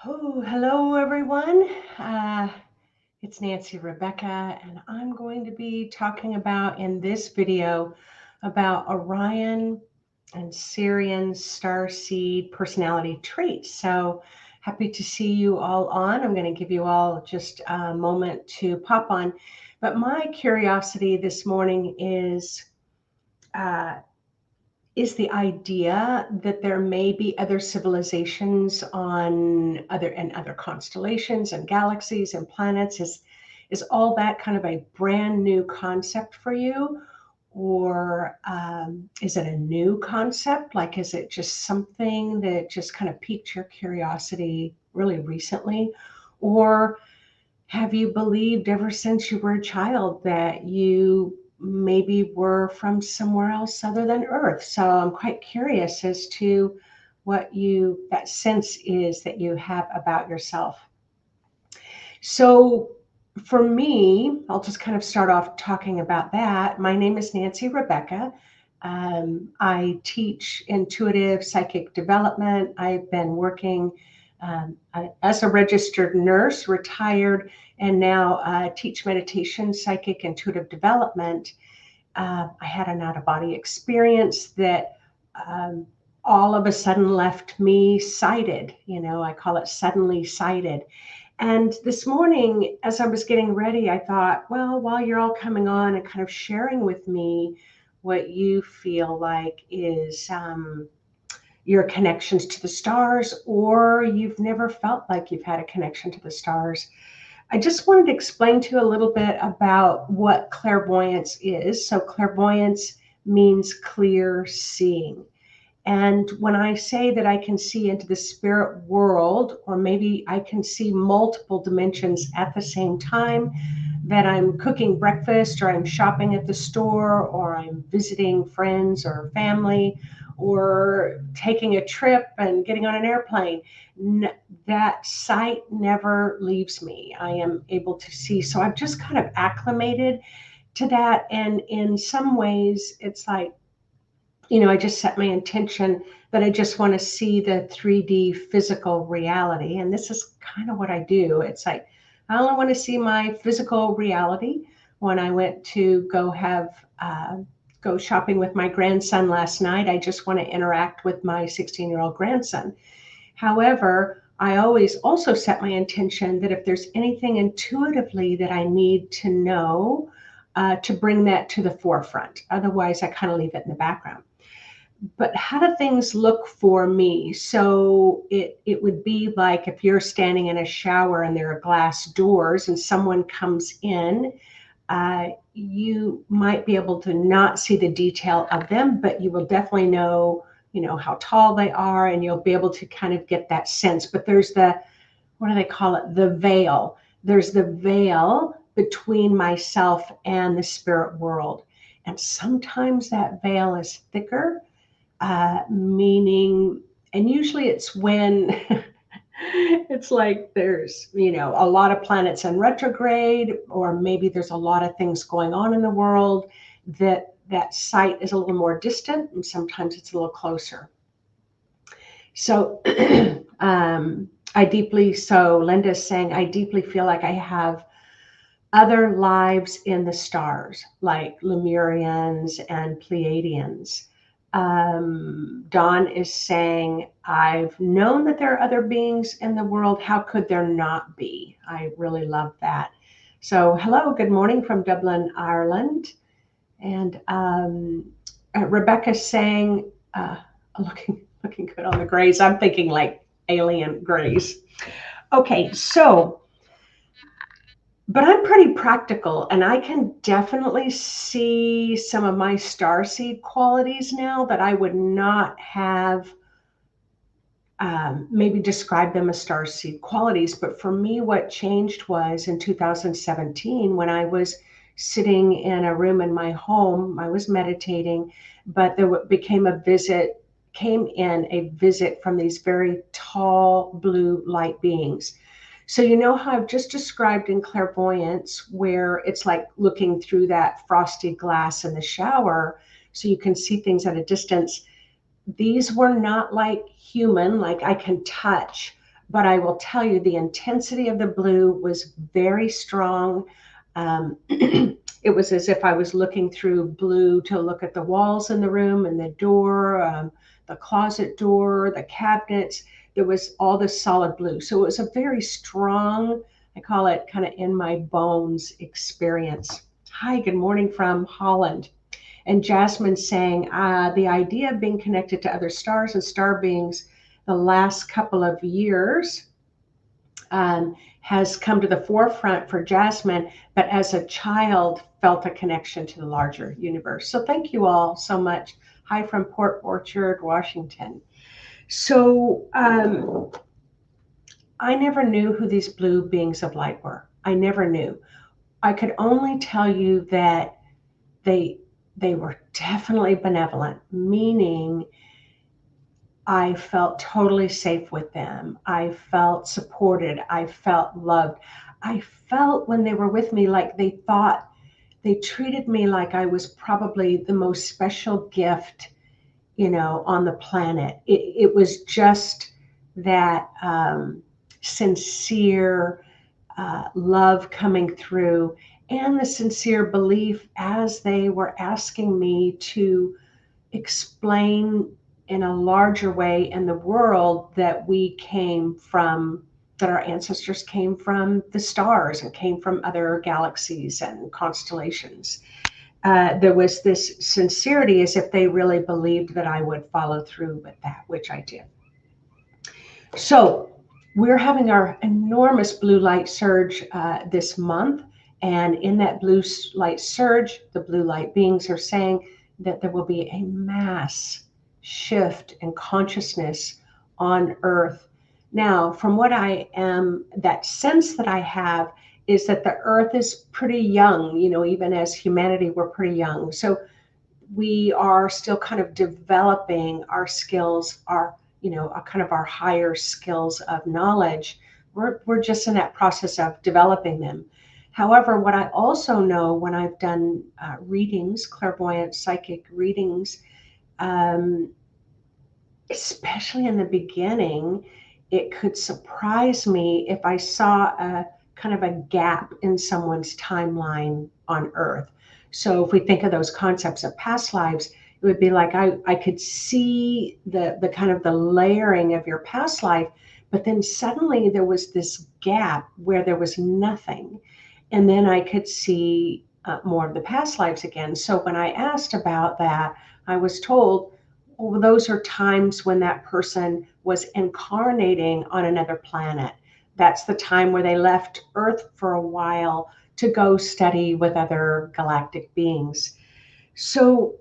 Oh, hello everyone. Uh, it's Nancy Rebecca, and I'm going to be talking about in this video about Orion and Sirian Starseed personality traits. So happy to see you all on. I'm going to give you all just a moment to pop on. But my curiosity this morning uh, is the idea that there may be other civilizations on other constellations and galaxies and planets. Is all that kind of a brand new concept for you, or is it a new concept? Like, is it just something that just kind of piqued your curiosity really recently, or have you believed ever since you were a child that you maybe were from somewhere else other than Earth? So I'm quite curious as to what that sense is that you have about yourself. So for me, I'll just kind of start off talking about that. My name is Nancy Rebecca. I teach intuitive psychic development. I've been working as a registered nurse, retired, and now teach meditation, psychic, intuitive development. I had an out of body experience that um, all of a sudden left me sighted. I call it suddenly sighted. And this morning, as I was getting ready, I thought, well, while you're all coming on and kind of sharing with me what you feel like is your connections to the stars, or you've never felt like you've had a connection to the stars, I just wanted to explain to you a little bit about what clairvoyance is. So, clairvoyance means clear seeing. And when I say that I can see into the spirit world, or maybe I can see multiple dimensions at the same time, that I'm cooking breakfast, or I'm shopping at the store, or I'm visiting friends or family, or taking a trip and getting on an airplane, that sight never leaves me. I am able to see. So I've just kind of acclimated to that. And in some ways, it's like, I just set my intention that I just want to see the 3D physical reality. And this is kind of what I do. It's like, I only want to see my physical reality. When I went to go shopping with my grandson last night, I just want to interact with my 16-year-old grandson. However, I always also set my intention that if there's anything intuitively that I need to know, to bring that to the forefront. Otherwise, I kind of leave it in the background. But how do things look for me? So it would be like if you're standing in a shower and there are glass doors and someone comes in, you might be able to not see the detail of them, but you will definitely know, how tall they are, and you'll be able to kind of get that sense. But there's what do they call it? The veil. There's the veil between myself and the spirit world. And sometimes that veil is thicker, meaning, and usually it's when it's like there's, a lot of planets in retrograde, or maybe there's a lot of things going on in the world that sight is a little more distant, and sometimes it's a little closer. So, Linda's saying, I deeply feel like I have other lives in the stars, like Lemurians and Pleiadians. Dawn is saying, I've known that there are other beings in the world. How could there not be? I really love that. So, hello, good morning from Dublin, Ireland. And Rebecca's saying, looking good on the grays. I'm thinking like alien grays. Okay, so, but I'm pretty practical, and I can definitely see some of my starseed qualities now that I would not have maybe describe them as starseed qualities. But for me, what changed was in 2017 when I was sitting in a room in my home. I was meditating, but there came in a visit from these very tall blue light beings. So you know how I've just described in clairvoyance, where it's like looking through that frosty glass in the shower, so you can see things at a distance. These were not like human, like I can touch, But I will tell you, the intensity of the blue was very strong. It was as if I was looking through blue to look at the walls in the room and the door, the closet door, the cabinets. There was all this solid blue. So it was a very strong, I call it kind of in my bones experience. Hi, good morning from Holland. And Jasmine saying, the idea of being connected to other stars and star beings the last couple of years has come to the forefront for Jasmine, but as a child felt a connection to the larger universe. So thank you all so much. Hi from Port Orchard, Washington. So I never knew who these blue beings of light were. I never knew. I could only tell you that they were definitely benevolent, meaning I felt totally safe with them. I felt supported. I felt loved. I felt when they were with me like they thought, they treated me like I was probably the most special gift, on the planet. It was just that sincere love coming through, and the sincere belief as they were asking me to explain in a larger way in the world that we came from, that our ancestors came from the stars and came from other galaxies and constellations. There was this sincerity as if they really believed that I would follow through with that, which I did. So we're having our enormous blue light surge this month. And in that blue light surge, the blue light beings are saying that there will be a mass shift in consciousness on Earth. Now, from what I am, that sense that I have is that the Earth is pretty young, even as humanity, we're pretty young. So we are still kind of developing our skills, our kind of our higher skills of knowledge. We're just in that process of developing them. However, what I also know when I've done readings, clairvoyant psychic readings, especially in the beginning, it could surprise me if I saw a kind of a gap in someone's timeline on Earth. So if we think of those concepts of past lives, it would be like I could see the kind of the layering of your past life, but then suddenly there was this gap where there was nothing. And then I could see more of the past lives again. So when I asked about that, I was told, well, those are times when that person was incarnating on another planet. That's the time where they left Earth for a while to go study with other galactic beings. So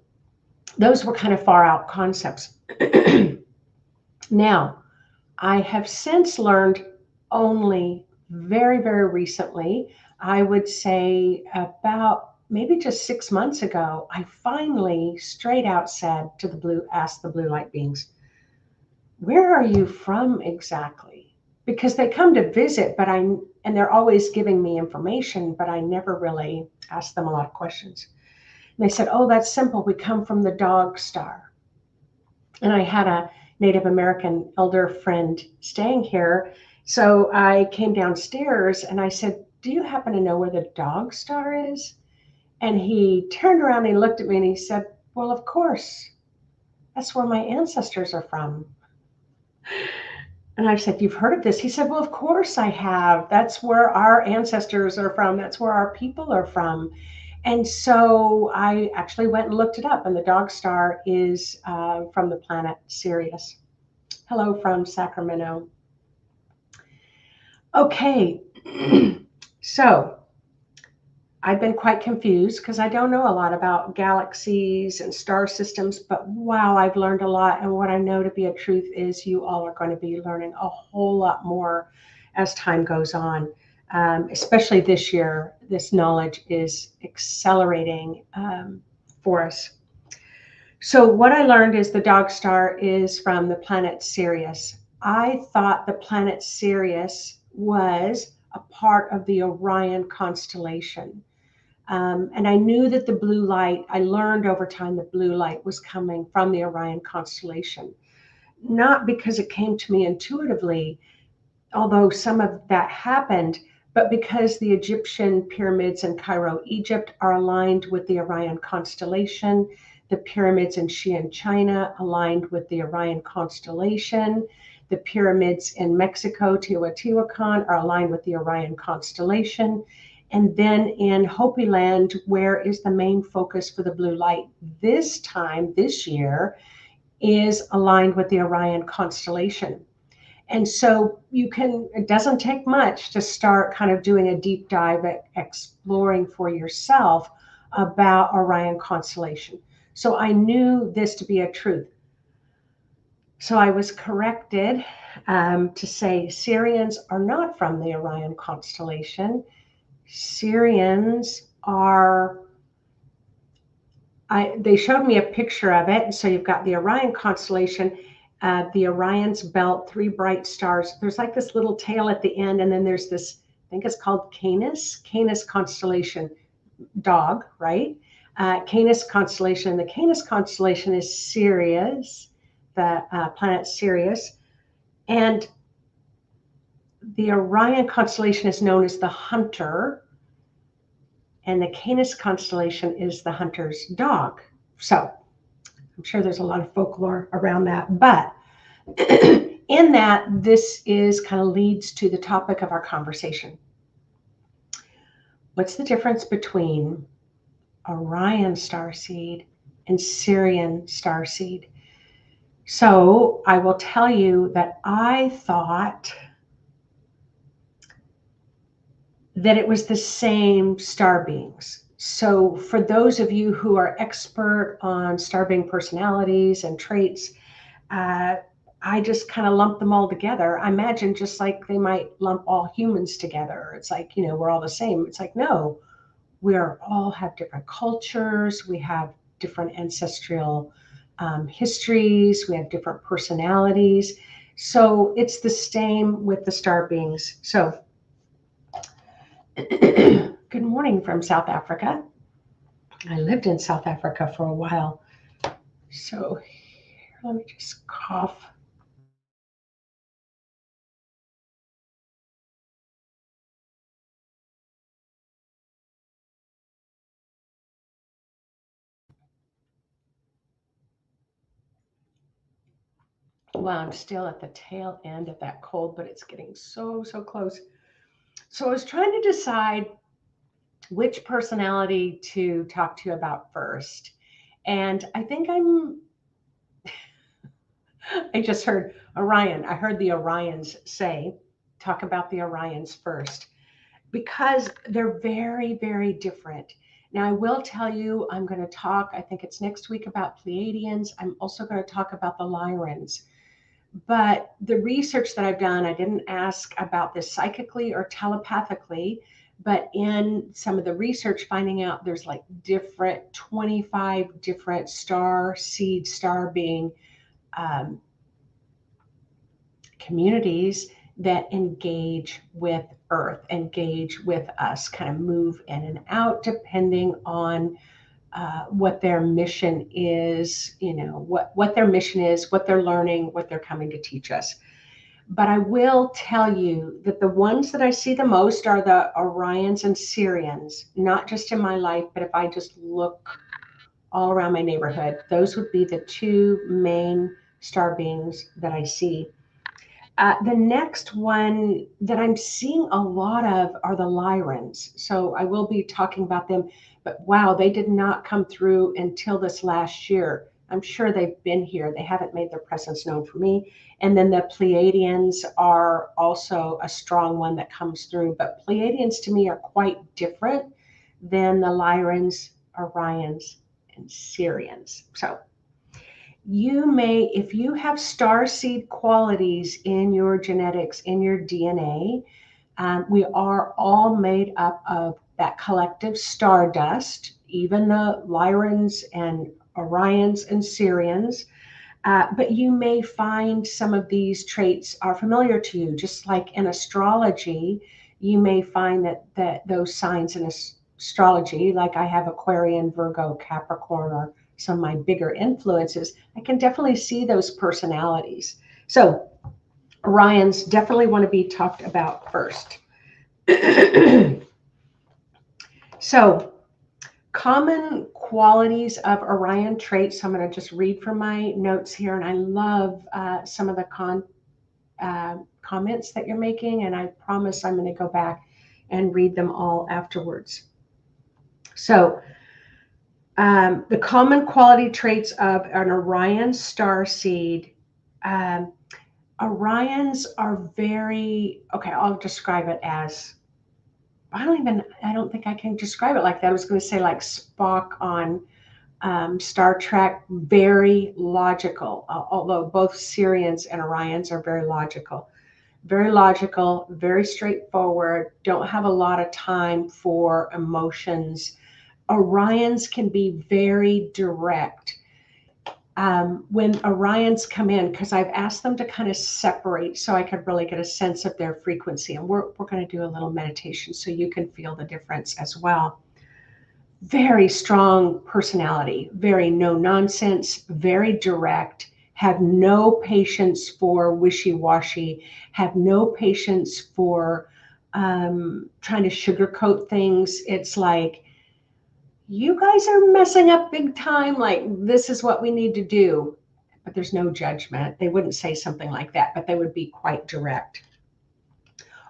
those were kind of far out concepts. Now, I have since learned only very, very recently, I would say about maybe just 6 months ago, I finally straight out said to asked the blue light beings, where are you from exactly? Because they come to visit, and they're always giving me information, but I never really asked them a lot of questions. And they said, oh, that's simple. We come from the dog star. And I had a Native American elder friend staying here. So I came downstairs and I said, do you happen to know where the dog star is? And he turned around and he looked at me and he said, well, of course. That's where my ancestors are from. And I said, you've heard of this? He said, well, of course I have. That's where our ancestors are from. That's where our people are from. And so I actually went and looked it up, and the dog star is from the planet Sirius. Hello from Sacramento. Okay, so I've been quite confused because I don't know a lot about galaxies and star systems, but wow, I've learned a lot. And what I know to be a truth is you all are going to be learning a whole lot more as time goes on. Especially this year, this knowledge is accelerating for us. So what I learned is the dog star is from the planet Sirius. I thought the planet Sirius was a part of the Orion Constellation. And I knew that the blue light, I learned over time that blue light was coming from the Orion Constellation. Not because it came to me intuitively, although some of that happened, but because the Egyptian pyramids in Cairo, Egypt are aligned with the Orion Constellation, the pyramids in Xi'an, China, aligned with the Orion Constellation, the pyramids in Mexico, Teotihuacan, are aligned with the Orion Constellation. And then in Hopi Land, where is the main focus for the blue light this time, this year, is aligned with the Orion Constellation. And so it doesn't take much to start kind of doing a deep dive at exploring for yourself about Orion Constellation. So I knew this to be a truth. So I was corrected to say Sirians are not from the Orion Constellation. Sirians are, they showed me a picture of it. And so you've got the Orion Constellation, the Orion's belt, 3 bright stars. There's like this little tail at the end, and then there's this, I think it's called Canis constellation, dog, right? Canis constellation. The Canis constellation is Sirius, the planet Sirius. And the Orion constellation is known as the hunter, and the Canis constellation is the hunter's dog. So I'm sure there's a lot of folklore around that, but in that, this is kind of leads to the topic of our conversation. What's the difference between Orion Starseed and Sirian Starseed? So I will tell you that I thought that it was the same star beings. So for those of you who are expert on star being personalities and traits, I just kind of lump them all together. I imagine just like they might lump all humans together. It's like, we're all the same. It's like, no, we all have different cultures. We have different ancestral histories. We have different personalities. So it's the same with the star beings. So good morning from South Africa. I lived in South Africa for a while. So here, let me just cough. Well, I'm still at the tail end of that cold, but it's getting so close. So I was trying to decide which personality to talk to you about first. And I think I just heard Orion. I heard the Orions talk about the Orions first, because they're very, very different. Now, I will tell you, I'm going to talk, I think it's next week, about Pleiadians. I'm also going to talk about the Lyrans. But the research that I've done, I didn't ask about this psychically or telepathically, but in some of the research, finding out there's like 25 different star being communities that engage with Earth, engage with us, kind of move in and out depending on what their mission is, what their mission is, what they're learning, what they're coming to teach us. But I will tell you that the ones that I see the most are the Orions and Syrians, not just in my life, but if I just look all around my neighborhood, those would be the 2 main star beings that I see. The next one that I'm seeing a lot of are the Lyrans. So I will be talking about them, but wow, they did not come through until this last year. I'm sure they've been here. They haven't made their presence known for me. And then the Pleiadians are also a strong one that comes through. But Pleiadians to me are quite different than the Lyrans, Orions, and Syrians. So you may, if you have starseed qualities in your genetics, in your DNA, we are all made up of that collective stardust, even the Lyrans and Orions and Syrians. But you may find some of these traits are familiar to you, just like in astrology, you may find that those signs in astrology, like I have Aquarian, Virgo, Capricorn, or some of my bigger influences, I can definitely see those personalities. So Orions definitely want to be talked about first. So, common qualities of Orion traits. So I'm going to just read from my notes here, and I love some of the comments that you're making, and I promise I'm going to go back and read them all afterwards. So, the common quality traits of an Orion starseed. Um, Orions are very, okay, I'll describe it as, I don't think I can describe it like that. I was going to say like Spock on Star Trek, very logical, although both Syrians and Orions are very logical, very straightforward, don't have a lot of time for emotions. Orions can be very direct. When Orions come in, because I've asked them to kind of separate so I could really get a sense of their frequency, and we're going to do a little meditation so you can feel the difference as well. Very strong personality, very no nonsense, very direct, have no patience for wishy-washy, have no patience for trying to sugarcoat things. It's like, you guys are messing up big time, like this is what we need to do. But there's no judgment. They wouldn't say something like that, but they would be quite direct.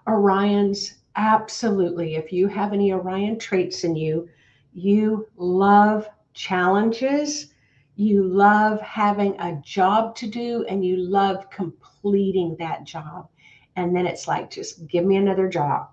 Orions, absolutely. If you have any Orion traits in you, you love challenges, you love having a job to do, and you love completing that job. And then it's like, just give me another job.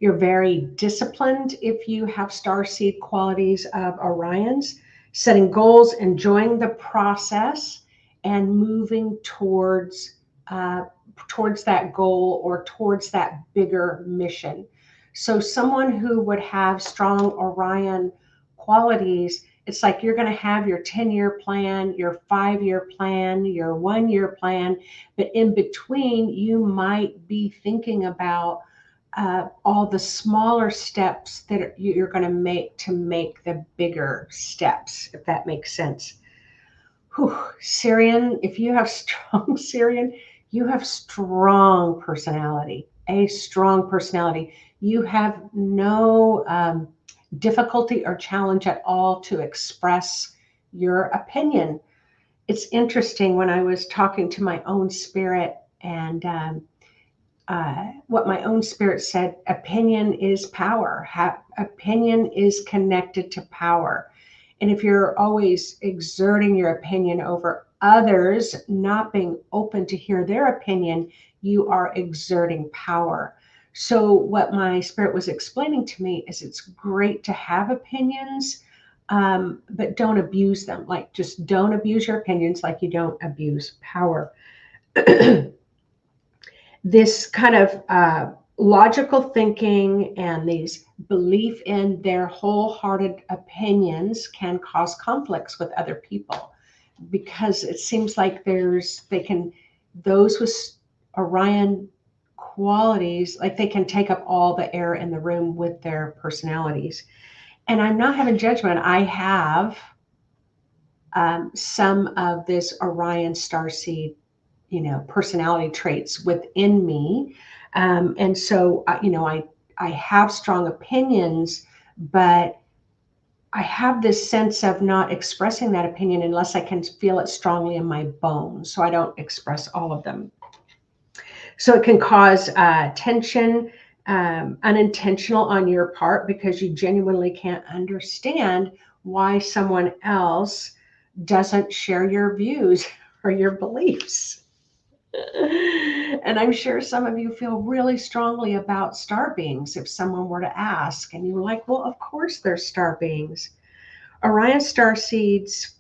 You're very disciplined if you have starseed qualities of Orions, setting goals, enjoying the process, and moving towards that goal or towards that bigger mission. So someone who would have strong Orion qualities, it's like you're going to have your 10-year plan, your 5-year plan, your 1-year plan, but in between, you might be thinking about all the smaller steps that you're going to make the bigger steps, if that makes sense. Whew. Syrian, if you have strong Syrian, you have strong personality, a strong personality. You have no difficulty or challenge at all to express your opinion. It's interesting when I was talking to my own spirit and what my own spirit said, opinion is power. Opinion is connected to power. And if you're always exerting your opinion over others, not being open to hear their opinion, you are exerting power. So what my spirit was explaining to me is it's great to have opinions, but don't abuse them. Like, just don't abuse your opinions like you don't abuse power. This kind of logical thinking and these belief in their wholehearted opinions can cause conflicts with other people, because it seems like those with Orion qualities, like they can take up all the air in the room with their personalities. And I'm not having judgment. I have some of this Orion starseed personality traits within me. And so, I have strong opinions, but I have this sense of not expressing that opinion unless I can feel it strongly in my bones. So I don't express all of them. So it can cause tension, unintentional on your part, because you genuinely can't understand why someone else doesn't share your views or your beliefs. And I'm sure some of you feel really strongly about star beings if someone were to ask, and you were like, well, of course they're star beings. Orion starseeds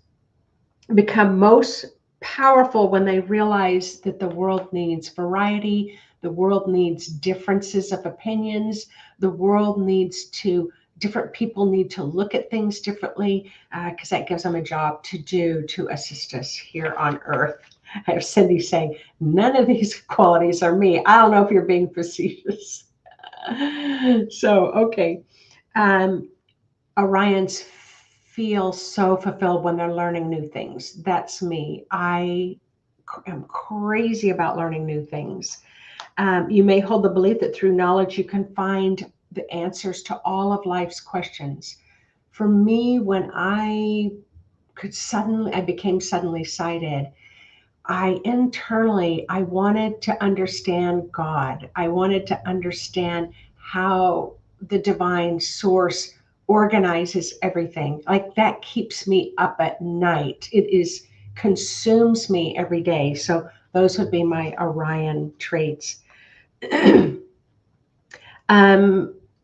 become most powerful when they realize that the world needs variety, the world needs differences of opinions, the world needs to, different people need to look at things differently, because that gives them a job to do to assist us here on Earth. I have Cindy saying, none of these qualities are me. I don't know if you're being facetious. So, okay. Orions feel so fulfilled when they're learning new things. That's me. I am crazy about learning new things. You may hold the belief that through knowledge you can find the answers to all of life's questions. For me, when I became suddenly sighted, I wanted to understand God. I wanted to understand how the divine source organizes everything. Like that keeps me up at night. Consumes me every day. So those would be my Orion traits.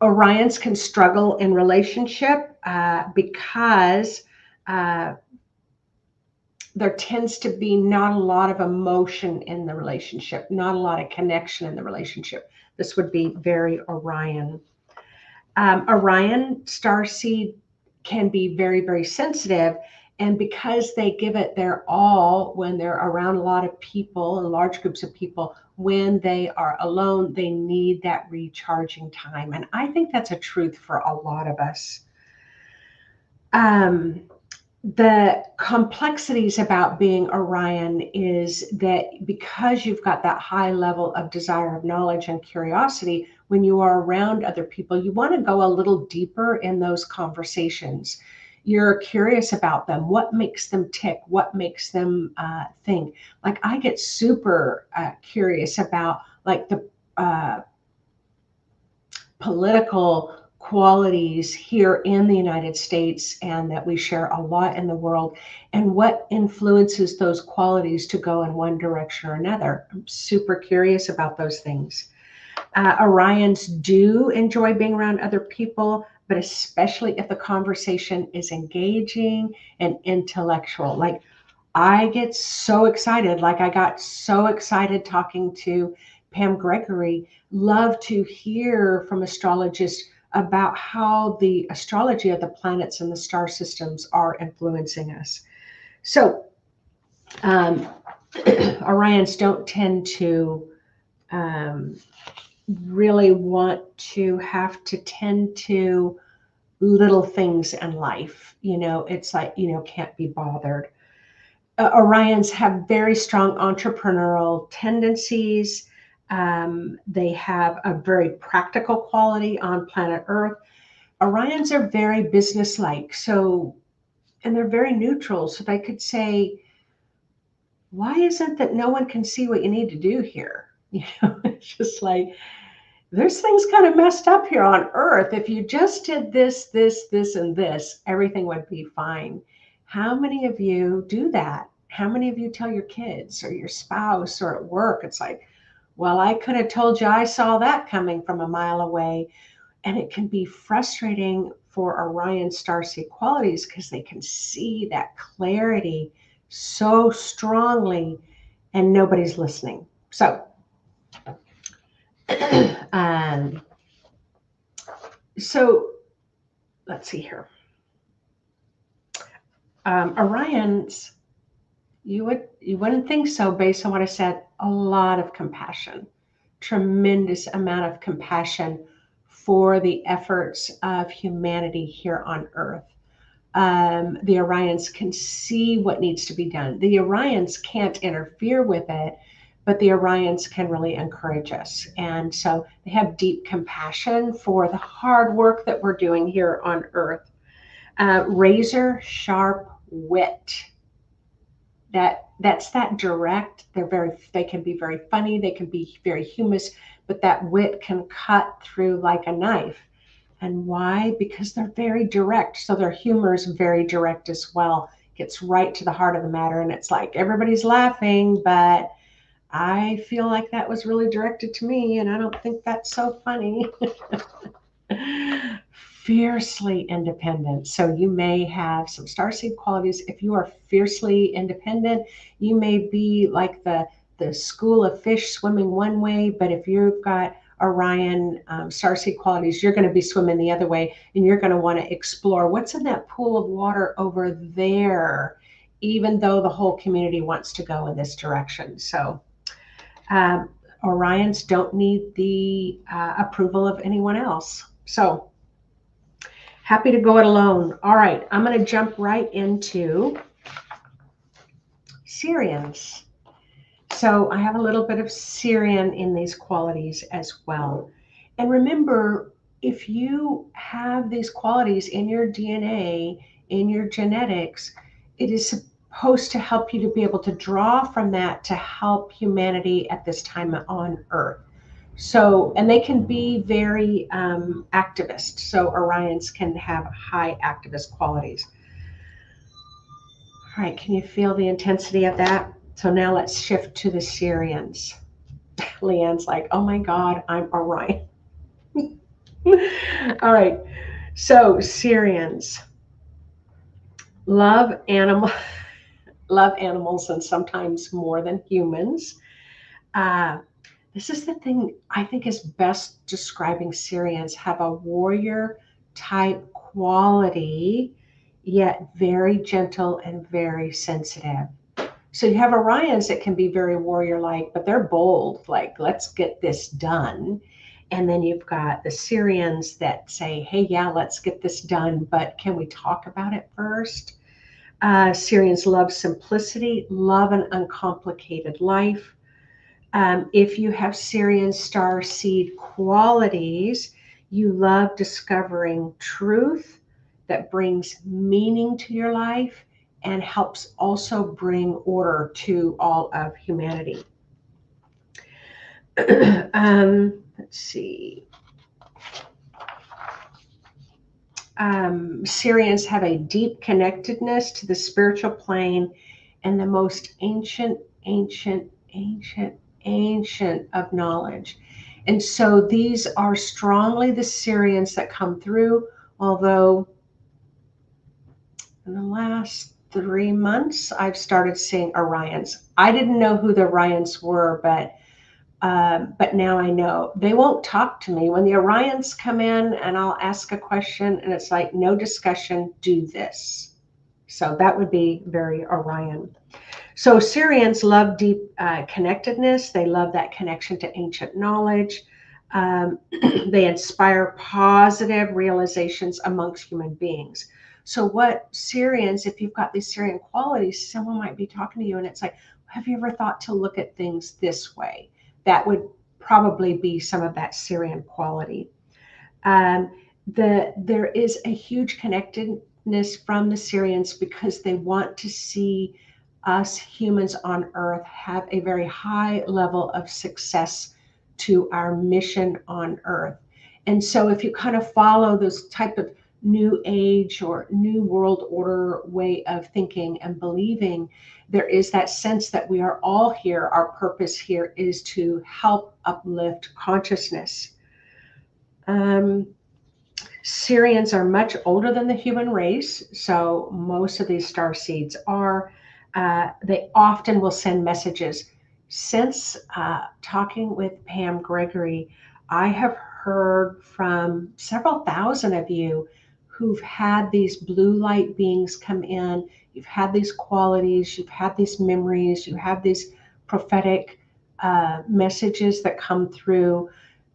Orions can struggle in relationship because there tends to be not a lot of emotion in the relationship, not a lot of connection in the relationship. This would be very Orion. Orion Starseed can be very, very sensitive. And because they give it their all when they're around a lot of people and large groups of people, when they are alone, they need that recharging time. And I think that's a truth for a lot of us. The complexities about being Orion is that because you've got that high level of desire of knowledge and curiosity, when you are around other people, you want to go a little deeper in those conversations. You're curious about them. What makes them tick? What makes them think? Like I get super curious about like the political qualities here in the United States and that we share a lot in the world, and what influences those qualities to go in one direction or another. I'm super curious about those things. Orions do enjoy being around other people, but especially if the conversation is engaging and intellectual. Like I get so excited, like I got so excited talking to Pam Gregory. Love to hear from astrologists about how the astrology of the planets and the star systems are influencing us. So Orions don't tend to really want to have to tend to little things in life. It's like, can't be bothered. Orions have very strong entrepreneurial tendencies. They have a very practical quality on planet Earth. Orions are very businesslike, and they're very neutral. So they could say, why isn't that no one can see what you need to do here? It's just like, there's things kind of messed up here on Earth. If you just did this, and this, everything would be fine. How many of you do that? How many of you tell your kids or your spouse or at work? It's like, well, I could have told you I saw that coming from a mile away. And it can be frustrating for Orion Starseed qualities because they can see that clarity so strongly and nobody's listening. So, let's see here. Orions, you wouldn't think so based on what I said, a lot of compassion, tremendous amount of compassion for the efforts of humanity here on Earth. The Orions can see what needs to be done. The Orions can't interfere with it, but the Orions can really encourage us. And so they have deep compassion for the hard work that we're doing here on Earth. Razor sharp wit. That's that direct. They can be very funny. They can be very humorous, but that wit can cut through like a knife. And why? Because they're very direct. So their humor is very direct as well. Gets right to the heart of the matter. And it's like everybody's laughing, but I feel like that was really directed to me, and I don't think that's so funny. Fiercely independent. So you may have some starseed qualities. If you are fiercely independent, you may be like the school of fish swimming one way, but if you've got Orion starseed qualities, you're going to be swimming the other way, and you're going to want to explore what's in that pool of water over there, even though the whole community wants to go in this direction. So Orions don't need the approval of anyone else. So happy to go it alone. All right, I'm going to jump right into Sirians. So I have a little bit of Syrian in these qualities as well. And remember, if you have these qualities in your DNA, in your genetics, it is supposed to help you to be able to draw from that to help humanity at this time on Earth. So, and they can be very activist. So Orions can have high activist qualities. All right, can you feel the intensity of that? So now let's shift to the Syrians. Leanne's like, oh my God, I'm Orion. All right, so Syrians love love animals, and sometimes more than humans. Uh, this is the thing I think is best describing Syrians: have a warrior type quality, yet very gentle and very sensitive. So you have Orions that can be very warrior-like, but they're bold, like, let's get this done. And then you've got the Syrians that say, hey, yeah, let's get this done, but can we talk about it first? Syrians love simplicity, love an uncomplicated life. If you have Sirian Starseed qualities, you love discovering truth that brings meaning to your life and helps also bring order to all of humanity. Let's see. Syrians have a deep connectedness to the spiritual plane and the most ancient of knowledge. And so these are strongly the Syrians that come through, although in the last 3 months, I've started seeing Orions. I didn't know who the Orions were, but now I know. They won't talk to me. When the Orions come in and I'll ask a question and it's like, no discussion, do this. So that would be very Orion. So Syrians love deep connectedness. They love that connection to ancient knowledge. They inspire positive realizations amongst human beings. So what Syrians, if you've got these Syrian qualities, someone might be talking to you and it's like, have you ever thought to look at things this way? That would probably be some of that Syrian quality. There is a huge connectedness from the Syrians because they want to see us humans on Earth have a very high level of success to our mission on Earth. And so if you kind of follow this type of new age or new world order way of thinking and believing, there is that sense that we are all here. Our purpose here is to help uplift consciousness. Syrians are much older than the human race, so most of these star seeds are. They often will send messages. Since talking with Pam Gregory, I have heard from several thousand of you who've had these blue light beings come in. You've had these qualities, you've had these memories, you have these prophetic messages that come through,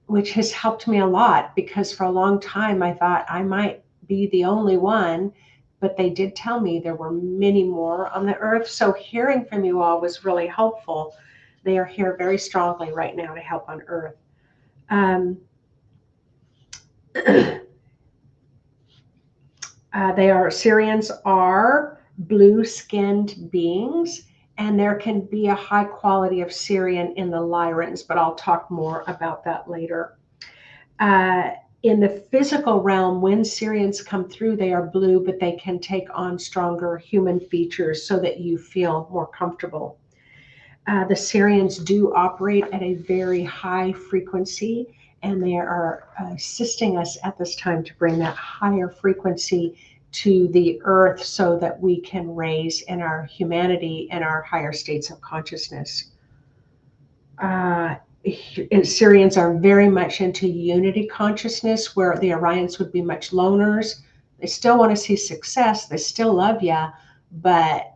which has helped me a lot because for a long time I thought I might be the only one, but they did tell me there were many more on the earth. So hearing from you all was really helpful. They are here very strongly right now to help on earth. Syrians are blue-skinned beings, and there can be a high quality of Syrian in the Lyrans, but I'll talk more about that later. In the physical realm, when Syrians come through, they are blue, but they can take on stronger human features so that you feel more comfortable. The Syrians do operate at a very high frequency, and they are assisting us at this time to bring that higher frequency to the earth so that we can raise in our humanity and our higher states of consciousness. Syrians are very much into unity consciousness, where the Orions would be much loners. They still want to see success. They still love you, but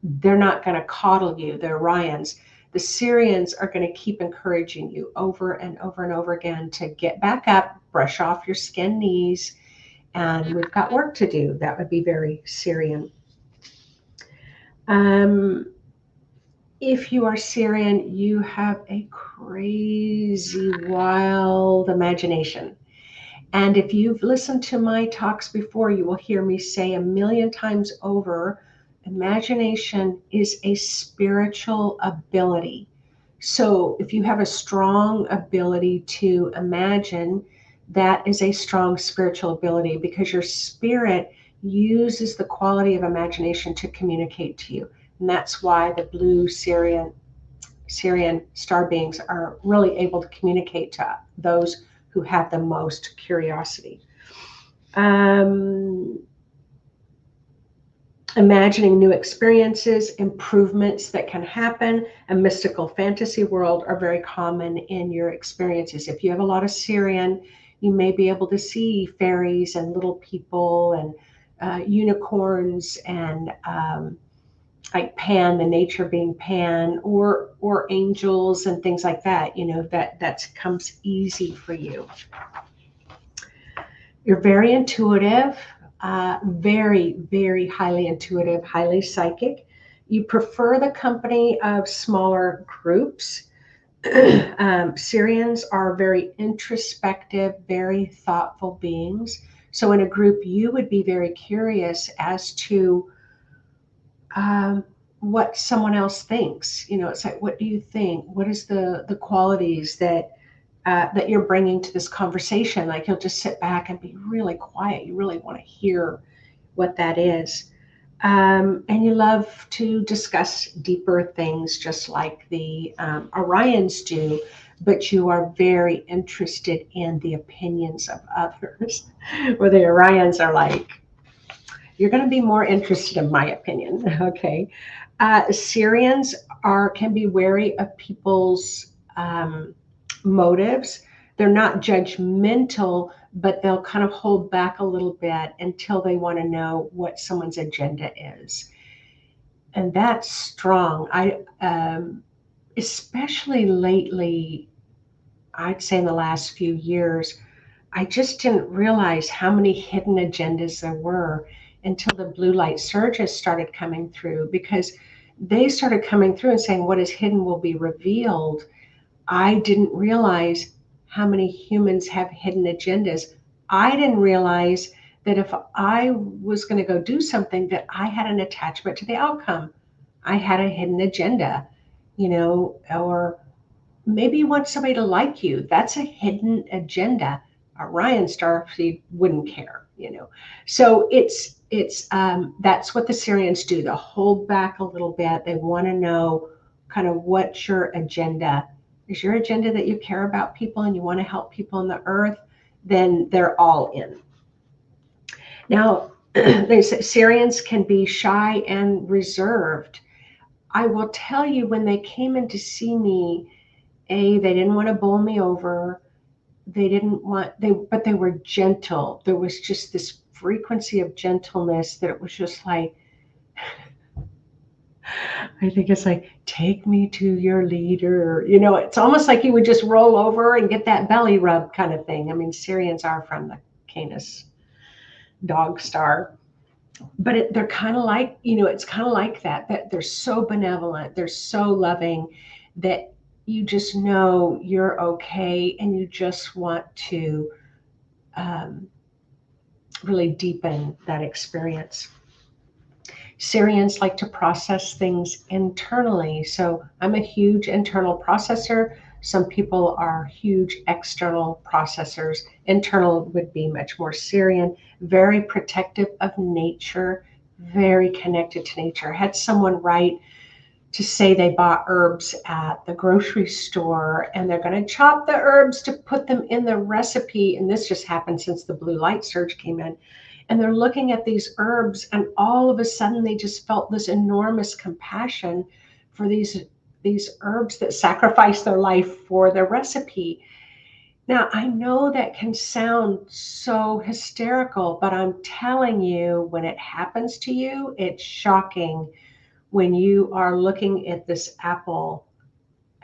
they're not going to coddle you. The Orions. The Syrians are going to keep encouraging you over and over and over again to get back up, brush off your skin knees, and we've got work to do. That would be very Syrian. If you are Syrian, you have a crazy, wild imagination. And if you've listened to my talks before, you will hear me say a million times over, imagination is a spiritual ability. So if you have a strong ability to imagine, that is a strong spiritual ability because your spirit uses the quality of imagination to communicate to you. And that's why the blue Sirian star beings are really able to communicate to those who have the most curiosity. Um, Imagining new experiences, improvements that can happen, a mystical fantasy world are very common in your experiences. If you have a lot of Syrian, you may be able to see fairies and little people and unicorns and like Pan, the nature being Pan, or angels and things like that. You know that comes easy for you. You're very intuitive, very, very highly intuitive, highly psychic. You prefer the company of smaller groups. Syrians are very introspective, very thoughtful beings. So, in a group, you would be very curious as to um, what someone else thinks. You know, it's like, what do you think? What is the qualities that you're bringing to this conversation? Like you'll just sit back and be really quiet. You really want to hear what that is. And you love to discuss deeper things, just like the Orions do, but you are very interested in the opinions of others, where the Orions are like, you're going to be more interested in my opinion. Okay. Syrians can be wary of people's motives. They're not judgmental, but they'll kind of hold back a little bit until they want to know what someone's agenda is. And that's strong. Especially lately, I'd say in the last few years, I just didn't realize how many hidden agendas there were until the blue light surges started coming through, because they started coming through and saying what is hidden will be revealed. I didn't realize how many humans have hidden agendas. I didn't realize that if I was going to go do something, that I had an attachment to the outcome. I had a hidden agenda, or maybe you want somebody to like you. That's a hidden agenda. Orion Starseed wouldn't care. So that's what the Syrians do. They'll hold back a little bit. They want to know kind of what's your agenda. Is your agenda that you care about people and you want to help people on the earth? Then they're all in. Now, Syrians can be shy and reserved. I will tell you, when they came in to see me, they didn't want to bowl me over. But they were gentle. There was just this frequency of gentleness that it was just like, I think it's like, take me to your leader. It's almost like you would just roll over and get that belly rub kind of thing. I mean, Syrians are from the Canis dog star, but they're kind of like, it's kind of like that they're so benevolent, they're so loving, that you just know you're okay and you just want to um, really deepen that experience. Syrians like to process things internally. So I'm a huge internal processor. Some people are huge external processors. Internal would be much more Syrian, very protective of nature, very connected to nature. I had someone write to say they bought herbs at the grocery store and they're going to chop the herbs to put them in the recipe. And this just happened since the blue light surge came in. And they're looking at these herbs, and all of a sudden they just felt this enormous compassion for these herbs that sacrifice their life for the recipe. Now, I know that can sound so hysterical, but I'm telling you, when it happens to you, it's shocking. When you are looking at this apple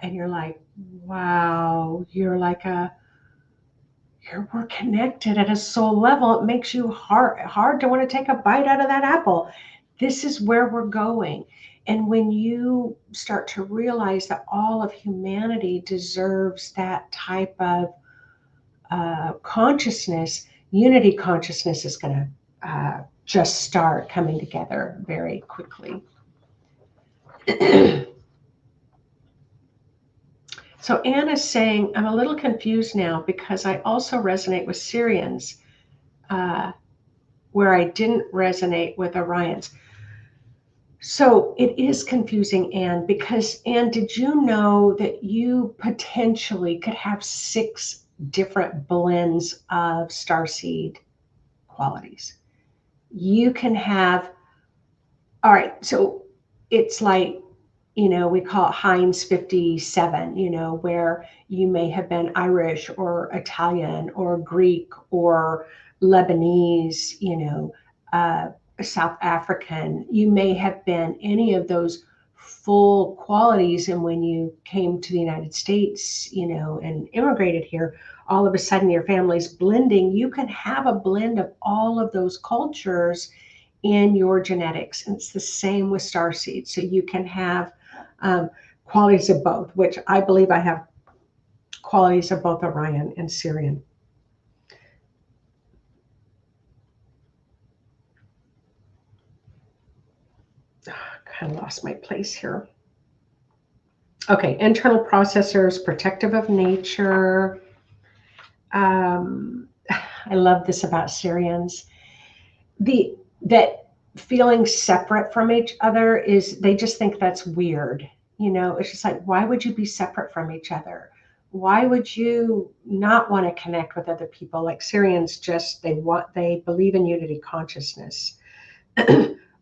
and you're like, wow, we're connected at a soul level. It makes you hard to want to take a bite out of that apple. This is where we're going. And when you start to realize that all of humanity deserves that type of consciousness, unity consciousness is going to just start coming together very quickly. So Anne is saying, I'm a little confused now because I also resonate with Syrians where I didn't resonate with Orions. So it is confusing, Anne, because Anne, did you know that you potentially could have 6 different blends of starseed qualities? You can have, all right, so it's like, we call it Heinz 57, where you may have been Irish or Italian or Greek or Lebanese, South African. You may have been any of those full qualities. And when you came to the United States, and immigrated here, all of a sudden your family's blending. You can have a blend of all of those cultures in your genetics. And it's the same with starseed. So you can have qualities of both, which I believe I have qualities of both Orion and Syrian. Kind of lost my place here. Okay, internal processors, protective of nature. I love this about Syrians. That feeling separate from each other is, they just think that's weird. It's just like, why would you be separate from each other? Why would you not want to connect with other people? Like Syrians, they believe in unity consciousness.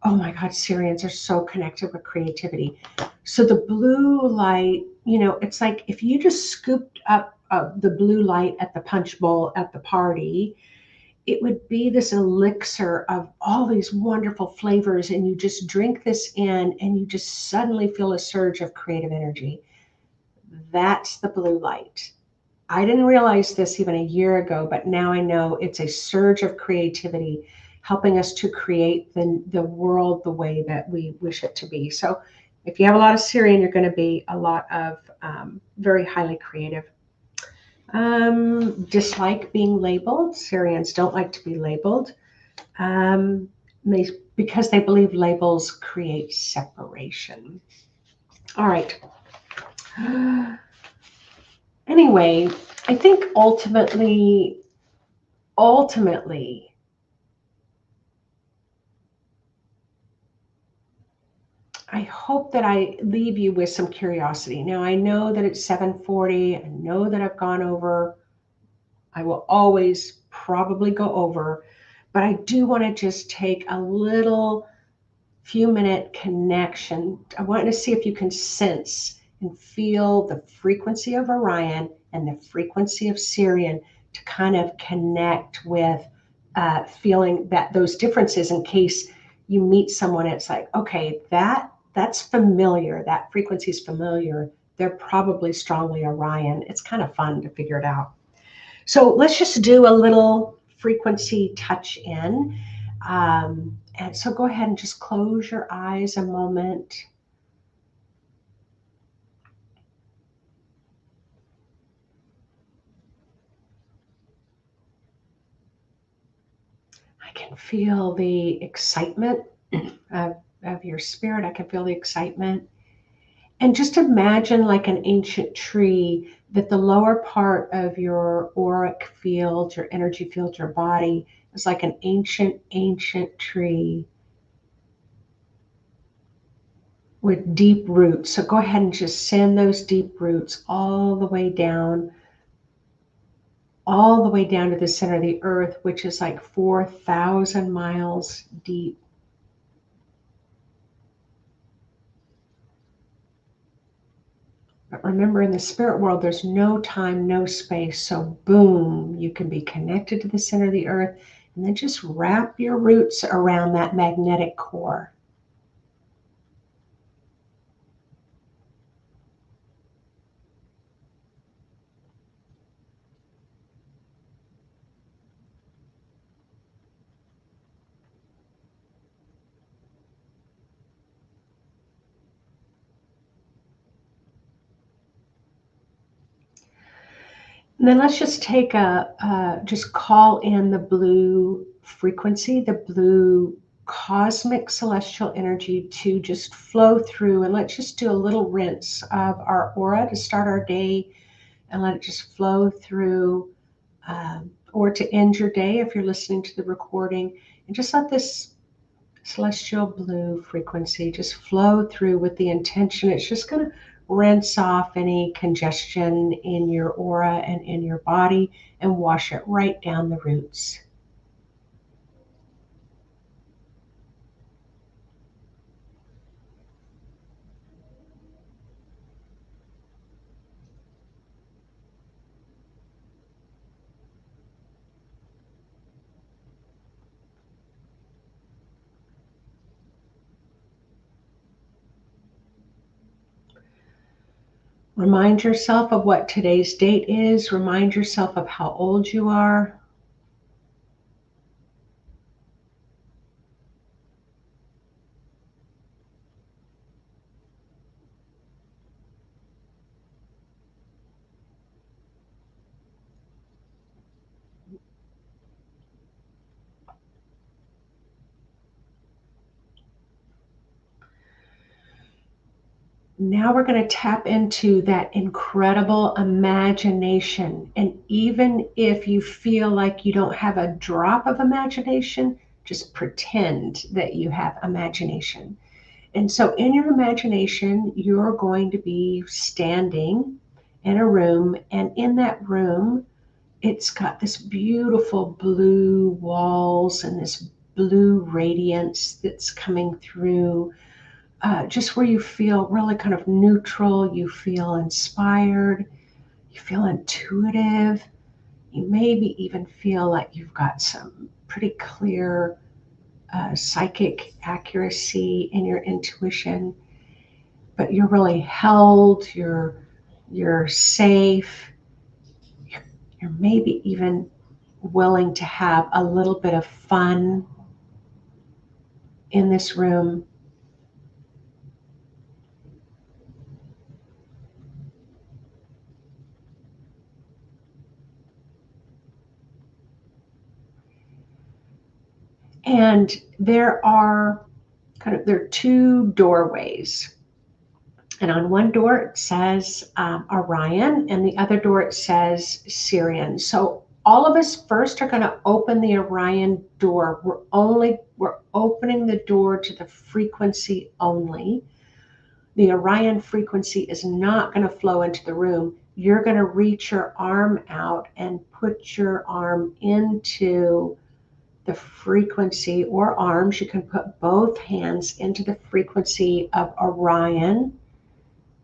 Oh my God, Syrians are so connected with creativity. So the blue light, it's like if you just scooped up the blue light at the punch bowl at the party, it would be this elixir of all these wonderful flavors. And you just drink this in and you just suddenly feel a surge of creative energy. That's the blue light. I didn't realize this even a year ago, but now I know it's a surge of creativity helping us to create the world the way that we wish it to be. So if you have a lot of Syrian, you're going to be a lot of very highly creative. Dislike being labeled. Syrians don't like to be labeled because they believe labels create separation. All right. Anyway, I think ultimately, I hope that I leave you with some curiosity. Now, I know that it's 7:40. I know that I've gone over. I will always probably go over, but I do want to just take a little few-minute connection. I want to see if you can sense and feel the frequency of Orion and the frequency of Syrian to kind of connect with feeling that those differences, in case you meet someone, it's like, okay, that's familiar. That frequency is familiar. They're probably strongly Orion. It's kind of fun to figure it out. So let's just do a little frequency touch in. And so go ahead and just close your eyes a moment. I can feel the excitement of your spirit. I can feel the excitement. And just imagine like an ancient tree, that the lower part of your auric field, your energy field, your body is like an ancient tree with deep roots. So go ahead and just send those deep roots all the way down to the center of the earth, which is like 4,000 miles deep. But remember, in the spirit world, there's no time, no space. So boom, you can be connected to the center of the earth, and then just wrap your roots around that magnetic core. And then let's just take just call in the blue frequency, the blue cosmic celestial energy to just flow through. And let's just do a little rinse of our aura to start our day and let it just flow through, or to end your day if you're listening to the recording. And just let this celestial blue frequency just flow through with the intention. It's just going to rinse off any congestion in your aura and in your body and wash it right down the roots. Remind yourself of what today's date is. Remind yourself of how old you are. Now we're going to tap into that incredible imagination. And even if you feel like you don't have a drop of imagination, just pretend that you have imagination. And so in your imagination, you're going to be standing in a room, and in that room, it's got this beautiful blue walls and this blue radiance that's coming through, just where you feel really kind of neutral, you feel inspired, you feel intuitive, you maybe even feel like you've got some pretty clear psychic accuracy in your intuition, but you're really held, you're safe, you're maybe even willing to have a little bit of fun in this room. And there are two doorways. And on one door it says Orion, and the other door it says Syrian. So all of us first are going to open the Orion door. We're opening the door to the frequency only. The Orion frequency is not going to flow into the room. You're going to reach your arm out and put your arm into the frequency, or arms. You can put both hands into the frequency of Orion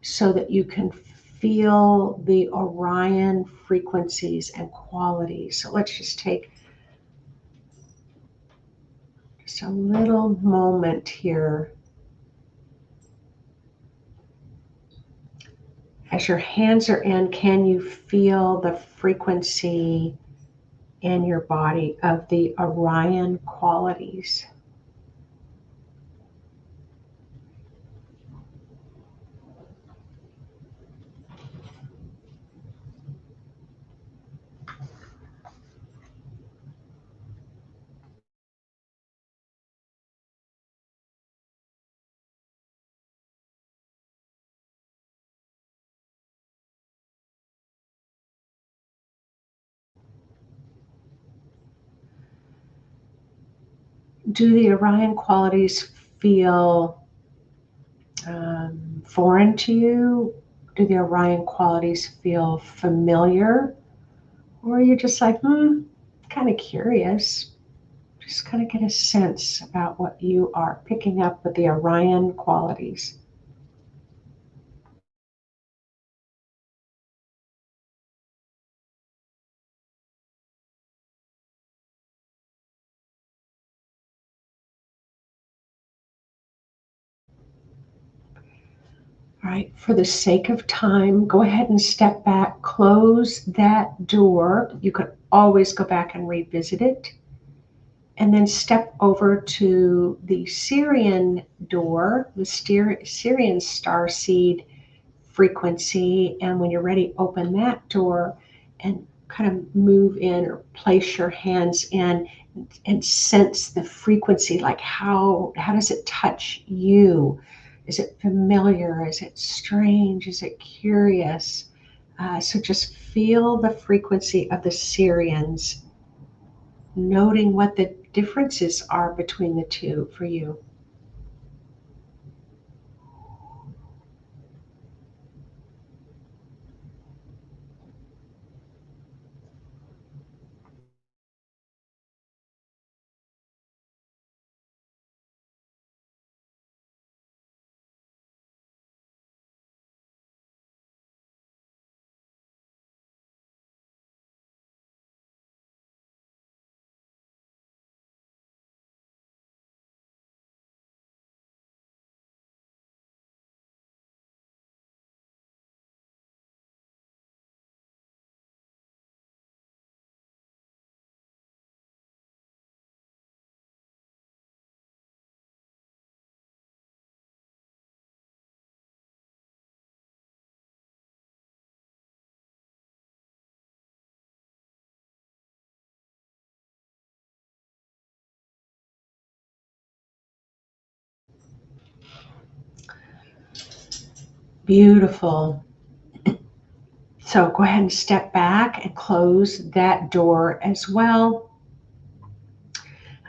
so that you can feel the Orion frequencies and qualities. So let's just take just a little moment here. As your hands are in, can you feel the frequency in your body of the Orion qualities? Do the Orion qualities feel foreign to you? Do the Orion qualities feel familiar? Or are you just like, kind of curious? Just kind of get a sense about what you are picking up with the Orion qualities. All right, for the sake of time, go ahead and step back, close that door. You can always go back and revisit it. And then step over to the Sirian door, the Sirian Starseed frequency. And when you're ready, open that door and kind of move in or place your hands in and sense the frequency, like how does it touch you? Is it familiar? Is it strange? Is it curious? So just feel the frequency of the Syrians, noting what the differences are between the two for you. Beautiful. So go ahead and step back and close that door as well.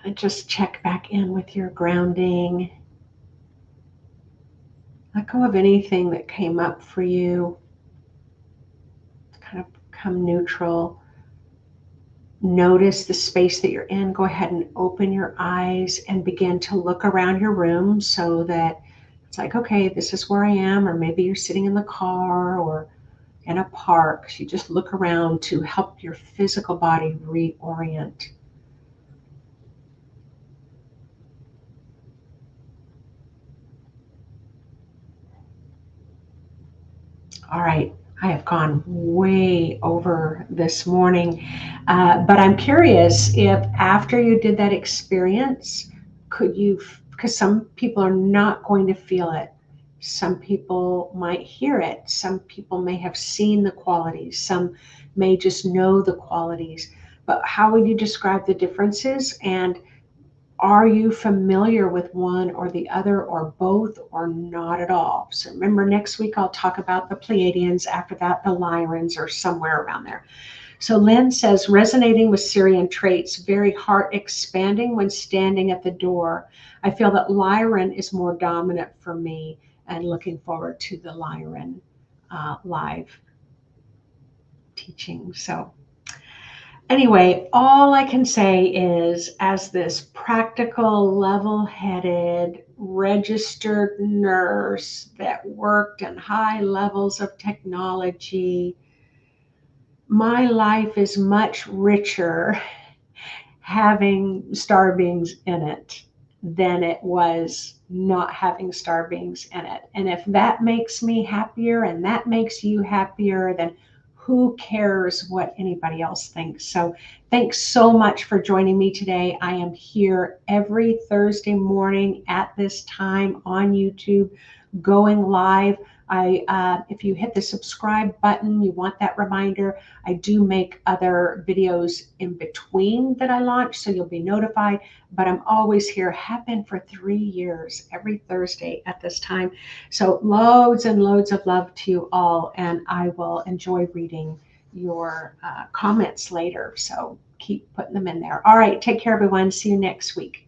And just check back in with your grounding. Let go of anything that came up for you. Kind of become neutral. Notice the space that you're in. Go ahead and open your eyes and begin to look around your room so that it's like, okay, this is where I am. Or maybe you're sitting in the car or in a park. So you just look around to help your physical body reorient. All right, I have gone way over this morning, but I'm curious if after you did that experience, could you, because some people are not going to feel it. Some people might hear it. Some people may have seen the qualities. Some may just know the qualities. But how would you describe the differences? And are you familiar with one or the other or both or not at all? So remember, next week I'll talk about the Pleiadians, after that the Lyrans, or somewhere around there. So Lynn says, resonating with Sirian traits, very heart expanding when standing at the door. I feel that Lyran is more dominant for me, and looking forward to the Lyran live teaching. So anyway, all I can say is, as this practical, level headed, registered nurse that worked in high levels of technology, my life is much richer having star beings in it than it was not having star beings in it. And if that makes me happier and that makes you happier, then who cares what anybody else thinks? So thanks so much for joining me today. I am here every Thursday morning at this time on YouTube, going live. If you hit the subscribe button, you want that reminder. I do make other videos in between that I launch, so you'll be notified, but I'm always here, have been for 3 years, every Thursday at this time. So loads and loads of love to you all, and I will enjoy reading your comments later. So keep putting them in there. All right, take care, everyone. See you next week.